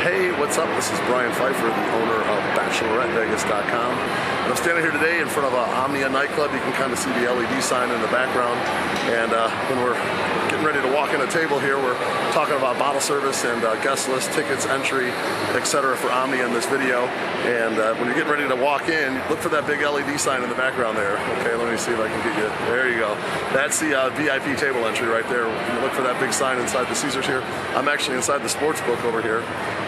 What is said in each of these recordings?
Hey, what's up? This is Brian Pfeiffer, the owner of BacheloretteVegas.com. And I'm standing here today in front of Omnia nightclub. You can kind of see the LED sign in the background. And when we're getting ready to walk in a table here, we're talking about bottle service and guest list, tickets, entry, etc. for Omnia in this video. And when you're getting ready to walk in, look for that big LED sign in the background there. Okay, let me see if I can get you. There you go. That's the VIP table entry right there. You look for that big sign inside the Caesars here. I'm actually inside the sports book over here.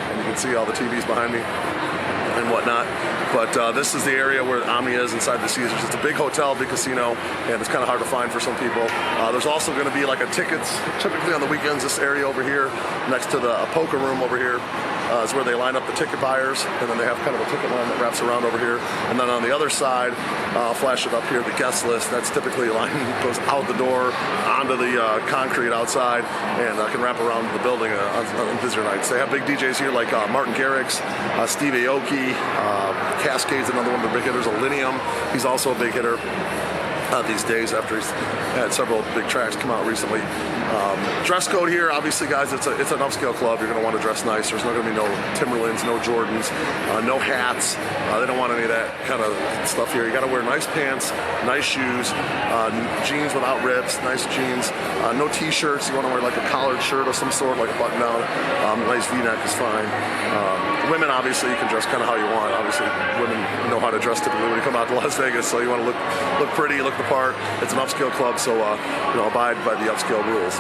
And you can see all the TVs behind me and whatnot. But this is the area where Omnia is inside the Caesars. It's a big hotel, big casino, and it's kind of hard to find for some people. There's also going to be like a tickets, typically on the weekends, this area over here, next to the poker room over here, is where they line up the ticket buyers, and then they have kind of a ticket line that wraps around over here. And then on the other side, I'll flash it up here, the guest list. That's typically a line that goes out the door, onto the concrete outside, and can wrap around the building on busier nights. They have big DJs here like Martin Garrix, Steve Aoki, Cascade's another one of the big hitters, Alinea. He's also a big hitter these days after he's had several big tracks come out recently. Dress code here, obviously, guys, it's an upscale club. You're going to want to dress nice. There's not going to be no Timberlands, no Jordans, no hats. They don't want any of that kind of stuff here. You got to wear nice pants, nice shoes, jeans without rips, nice jeans, no t-shirts. You want to wear like a collared shirt of some sort, like a button down. Nice V-neck is fine. Women, obviously, you can dress kind of how you want. Obviously, women know how to dress typically when you come out to Las Vegas, so you want to look pretty, look the part. It's an upscale club, so abide by the upscale rules.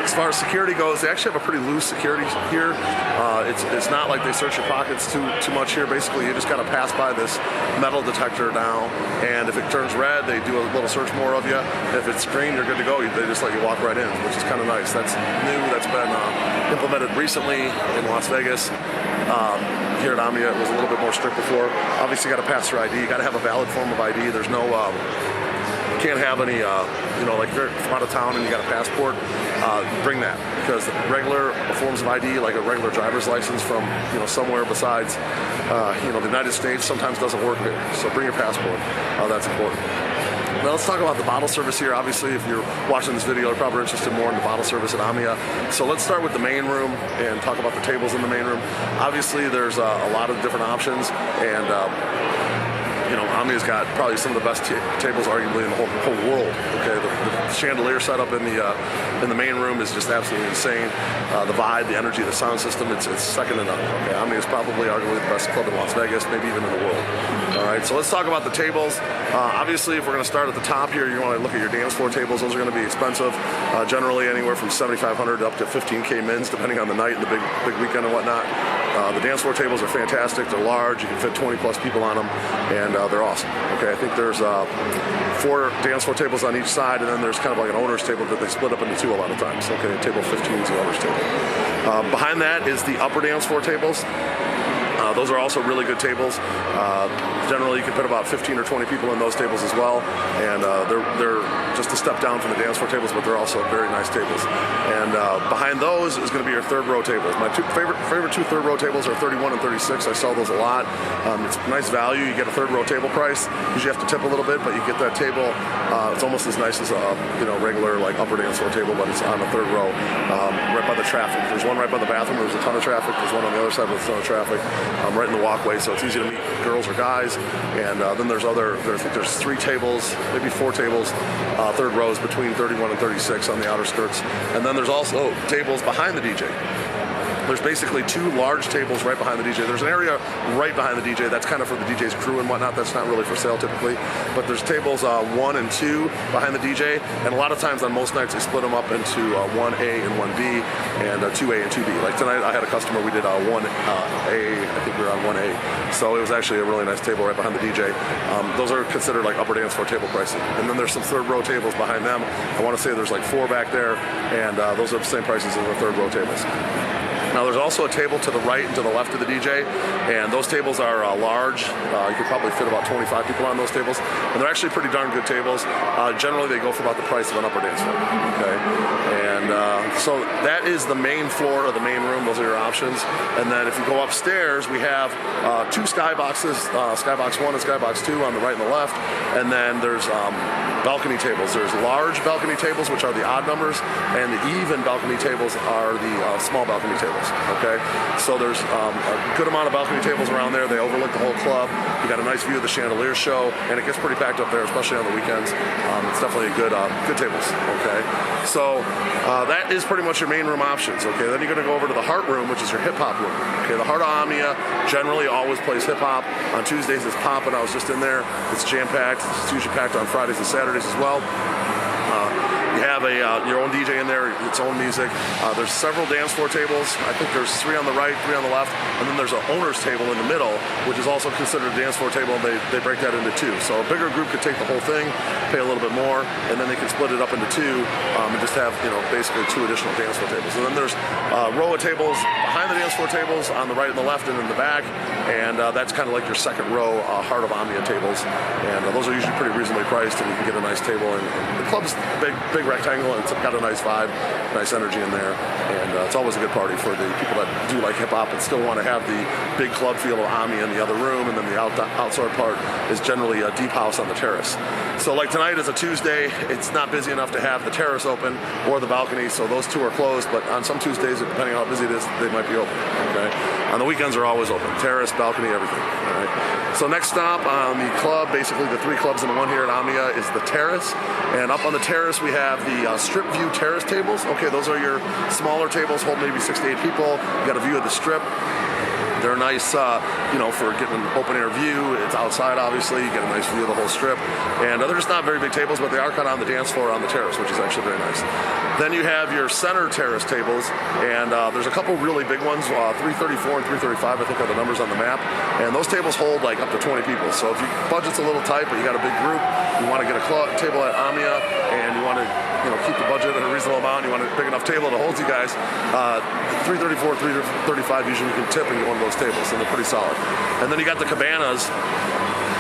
As far as security goes, they actually have a pretty loose security here. It's not like they search your pockets too much here. Basically, you just got to pass by this metal detector now, and if it turns red, they do a little search more of you. If it's green, you're good to go. They just let you walk right in, which is kind of nice. That's new. That's been implemented recently in Las Vegas. Here at Omnia, it was a little bit more strict before. Obviously, you got to pass your ID. You got to have a valid form of ID. There's no can't have any, like if you're from out of town and you got a passport, bring that, because regular forms of ID, like a regular driver's license from, somewhere besides, the United States sometimes doesn't work here. So bring your passport. That's important. Now let's talk about the bottle service here. Obviously, if you're watching this video, you're probably interested more in the bottle service at Omnia. So let's start with the main room and talk about the tables in the main room. Obviously, there's a lot of different options, and Omnia's got probably some of the best tables, arguably, in the whole world. Okay, the chandelier setup in the main room is just absolutely insane. The vibe, the energy, the sound system, it's second to none. Okay, Omnia is probably arguably the best club in Las Vegas, maybe even in the world. All right, so let's talk about the tables. Obviously, if we're going to start at the top here, you want to look at your dance floor tables. Those are going to be expensive, generally anywhere from $7,500 up to $15K mins, depending on the night and the big weekend and whatnot. The dance floor tables are fantastic. They're large. You can fit 20 plus people on them, and they're awesome. Okay, I think there's 4 dance floor tables on each side, and then there's kind of like an owner's table that they split up into 2 a lot of times. Okay, table 15 is the owner's table. Behind that is the upper dance floor tables. Those are also really good tables. Generally, you can fit about 15 or 20 people in those tables as well, and they're just a step down from the dance floor tables, but they're also very nice tables. And behind those is going to be your third row tables. My favorite 2 third row tables are 31 and 36. I sell those a lot. It's nice value. You get a third row table price. Usually you have to tip a little bit, but you get that table. It's almost as nice as a regular like upper dance floor table, but it's on the third row, right by the traffic. There's one right by the bathroom. There's a ton of traffic. There's one on the other side with a ton of traffic. Right in the walkway, so it's easy to meet girls or guys. And then there's 3 tables, maybe 4 tables, third rows between 31 and 36 on the outer skirts. And then there's also tables behind the DJ. There's basically 2 large tables right behind the DJ. There's an area right behind the DJ that's kind of for the DJ's crew and whatnot. That's not really for sale typically. But there's tables 1 and 2 behind the DJ. And a lot of times on most nights they split them up into 1A and 1B and 2A and 2B. Like tonight I had a customer, we did 1A, I think we were on 1A. So it was actually a really nice table right behind the DJ. Those are considered like upper dance floor table pricing. And then there's some third row tables behind them. I want to say there's like 4 back there, and those are the same prices as the third row tables. Now there's also a table to the right and to the left of the DJ, and those tables are large. You could probably fit about 25 people on those tables, and they're actually pretty darn good tables. Generally they go for about the price of an upper dance floor. Okay, and so that is the main floor of the main room. Those are your options. And then if you go upstairs, we have 2 Skyboxes, Skybox 1 and Skybox 2 on the right and the left, and then there's balcony tables. There's large balcony tables, which are the odd numbers, and the even balcony tables are the small balcony tables. tables, okay? So there's a good amount of balcony tables around there. They overlook the whole club. You got a nice view of the chandelier show, and it gets pretty packed up there, especially on the weekends. It's definitely a good tables, okay? So that is pretty much your main room options, okay? Then you're gonna go over to the Heart Room, which is your hip hop room, okay? The Heart of Omnia generally always plays hip hop. On Tuesdays it's popping. I was just in there. It's jam-packed. It's usually packed on Fridays and Saturdays as well. You have your own DJ in there, its own music. There's several dance floor tables. I think there's 3 on the right, 3 on the left, and then there's an owner's table in the middle, which is also considered a dance floor table, and they break that into 2. So a bigger group could take the whole thing, pay a little bit more, and then they can split it up into 2 and just have, basically 2 additional dance floor tables. And then there's a row of tables behind the dance floor tables on the right and the left and in the back, and that's kind of like your second row Heart of Omnia tables. And those are usually pretty reasonably priced, and you can get a nice table. And the club's big rectangle, and it's got a nice vibe, nice energy in there, and it's always a good party for the people that do like hip-hop and still want to have the big club feel of Omnia in the other room, and then the outside part is generally a deep house on the terrace. So like tonight is a Tuesday, it's not busy enough to have the terrace open or the balcony, so those 2 are closed, but on some Tuesdays, depending on how busy it is, they might be open, okay? On the weekends are always open, terrace, balcony, everything, all right? So next stop on the club, basically the 3 clubs in one here at Omnia, is the terrace, and up on the terrace we have the Strip View Terrace Tables. Okay, those are your smaller tables, hold maybe 6 to 8 people. You got a view of the strip. They're nice, for getting an open air view. It's outside, obviously. You get a nice view of the whole strip. And they're just not very big tables, but they are kind of on the dance floor on the terrace, which is actually very nice. Then you have your Center Terrace Tables, and there's a couple really big ones. 334 and 335, I think, are the numbers on the map. And those tables hold like up to 20 people. So if your budget's a little tight, but you got a big group, you want to get a table at Omnia, and you want to keep the budget at a reasonable amount, you want a big enough table to hold you guys, 334, 335, usually you can tip and get one of those tables, and they're pretty solid. And then you got the Cabanas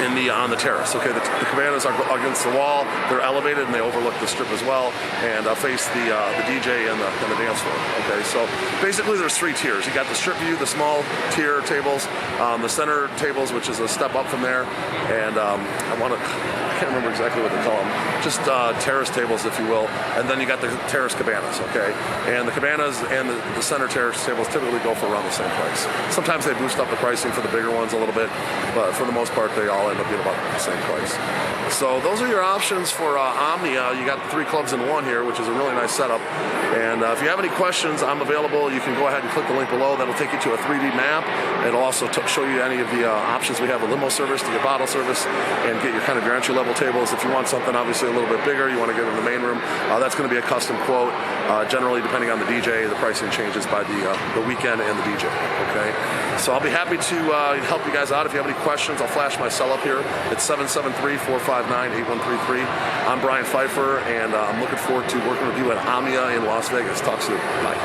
on the terrace. Okay, the Cabanas are against the wall. They're elevated and they overlook the strip as well, and face the DJ and the dance floor. Okay, so basically there's 3 tiers. You got the strip view, the small tier tables, the center tables, which is a step up from there, and I can't remember exactly what they call them. Just terrace tables, if you will. And then you got the terrace cabanas, okay? And the cabanas and the center terrace tables typically go for around the same price. Sometimes they boost up the pricing for the bigger ones a little bit, but for the most part, they all end up being about the same price. So those are your options for Omnia. You got 3 clubs in one here, which is a really nice setup. And if you have any questions, I'm available. You can go ahead and click the link below. That'll take you to a 3D map. It'll also show you any of the options we have: a limo service to your bottle service, and get your kind of your entry-level tables. If you want something obviously a little bit bigger, you want to get in the main room, that's going to be a custom quote. Generally, depending on the DJ, the pricing changes by the weekend and the DJ. Okay, so I'll be happy to help you guys out. If you have any questions, I'll flash my cell up here. It's 773-459-8133. I'm Brian Pfeiffer, and I'm looking forward to working with you at Omnia in Las Vegas. Talk soon. Bye.